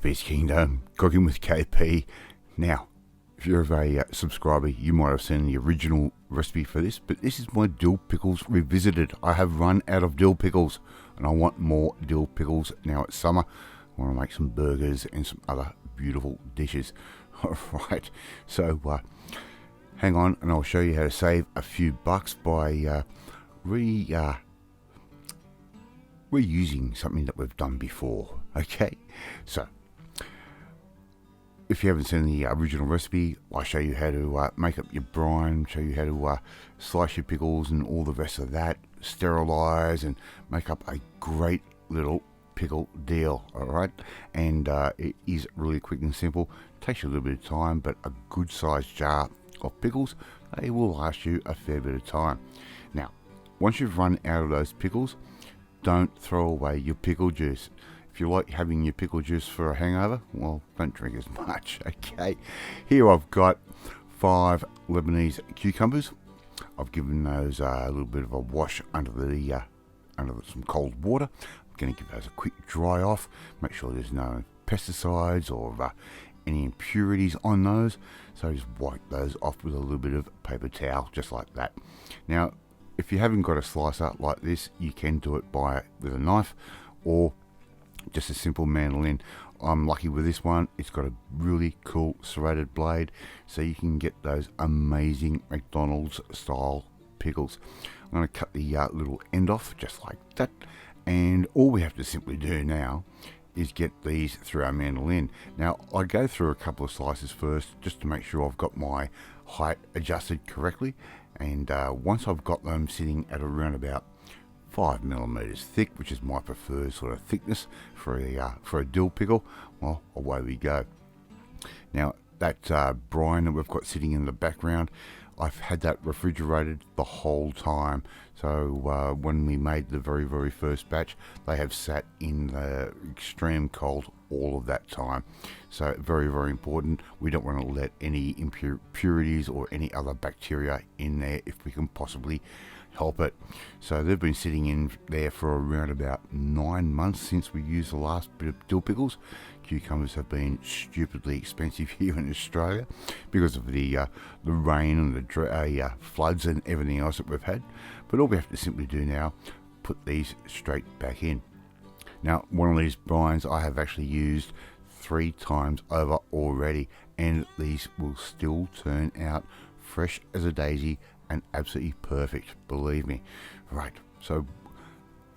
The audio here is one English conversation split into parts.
KP's Kingdom, cooking with KP. Now, if you're a subscriber, you might have seen the original recipe for this, but this is my dill pickles revisited. I have run out of dill pickles, and I want more dill pickles now it's summer. I want to make some burgers and some other beautiful dishes. Alright, so hang on, and I'll show you how to save a few bucks by reusing something that we've done before. Okay, so if you haven't seen the original recipe, I'll show you how to make up your brine, show you how to slice your pickles and all the rest of that, sterilize and make up a great little pickle deal. Alright, and it is really quick and simple. Takes you a little bit of time, but a good sized jar of pickles, they will last you a fair bit of time. Now, once you've run out of those pickles, don't throw away your pickle juice. If you like having your pickle juice for a hangover, well, don't drink as much. Okay, here I've got 5 Lebanese cucumbers. I've given those a little bit of a wash under some cold water. I'm going to give those a quick dry off. Make sure there's no pesticides or any impurities on those. So just wipe those off with a little bit of paper towel, just like that. Now, if you haven't got a slicer like this, you can do it with a knife or just a simple mandolin. I'm lucky with this one. It's got a really cool serrated blade, so you can get those amazing McDonald's style pickles. I'm going to cut the little end off just like that, and all we have to simply do now is get these through our mandolin. Now, I go through a couple of slices first just to make sure I've got my height adjusted correctly, and once I've got them sitting at around about 5mm thick, which is my preferred sort of thickness for a dill pickle, well, away we go. Now, that brine that we've got sitting in the background, I've had that refrigerated the whole time. So when we made the very first batch, they have sat in the extreme cold all of that time. So very important. We don't want to let any impurities or any other bacteria in there if we can possibly help it. So they've been sitting in there for around about 9 months since we used the last bit of dill pickles. Cucumbers have been stupidly expensive here in Australia because of the rain and the floods and everything else that we've had. But all we have to simply do now, put these straight back in. Now, one of these brines I have actually used 3 times over already, and these will still turn out fresh as a daisy and absolutely perfect, believe me. Right, so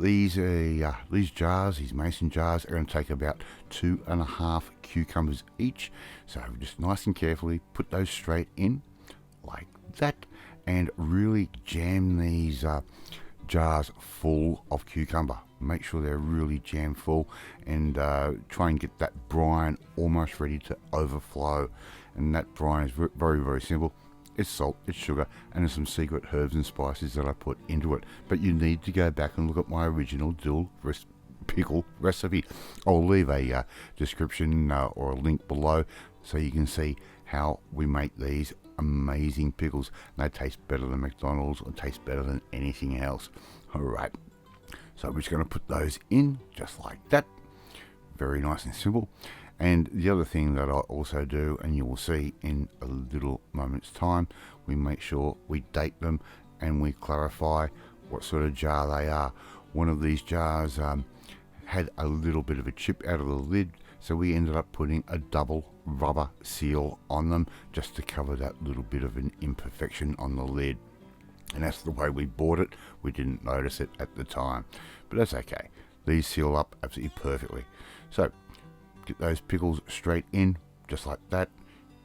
these jars, these mason jars, are going to take about 2.5 cucumbers each. So just nice and carefully put those straight in like that, and really jam these jars full of cucumber. Make sure they're really jam full, and try and get that brine almost ready to overflow. And that brine is very simple. It's salt, it's sugar, and there's some secret herbs and spices that I put into it. But you need to go back and look at my original dill pickle recipe. I'll leave a description or a link below so you can see how we make these amazing pickles. They taste better than McDonald's, or taste better than anything else. Alright, so we're just going to put those in just like that. Very nice and simple. And the other thing that I also do, and you will see in a little moment's time, we make sure we date them and we clarify what sort of jar they are. One of these jars had a little bit of a chip out of the lid, so we ended up putting a double rubber seal on them just to cover that little bit of an imperfection on the lid. And that's the way we bought it. We didn't notice it at the time, but that's okay. These seal up absolutely perfectly. So get those pickles straight in just like that,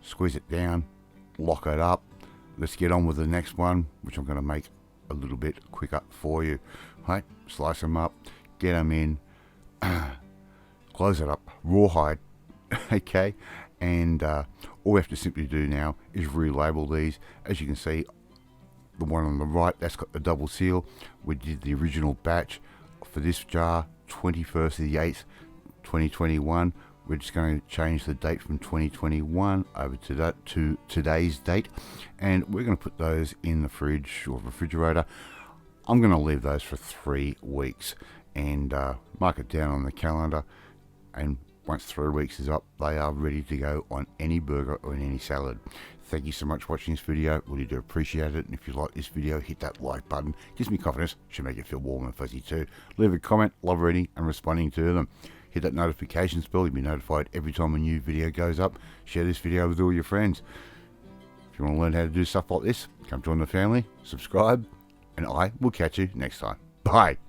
squeeze it down, lock it up. Let's get on with the next one, which I'm going to make a little bit quicker for you. Right, slice them up, get them in, close it up, rawhide. Okay, and all we have to simply do now is relabel these. As you can see, the one on the right, that's got the double seal. We did the original batch for this jar 21st of the 8th 2021. We're just going to change the date from 2021 over to today's date, and we're going to put those in the fridge or refrigerator. I'm going to leave those for 3 weeks and mark it down on the calendar, and once 3 weeks is up, they are ready to go on any burger or in any salad. Thank you so much for watching this video. Really do appreciate it. And if you like this video, hit that like button. Gives me confidence. Should make it feel warm and fuzzy too. Leave a comment. Love reading and responding to them. Hit that notifications bell. You'll be notified every time a new video goes up. Share this video with all your friends. If you want to learn how to do stuff like this, come join the family, subscribe, and I will catch you next time. Bye.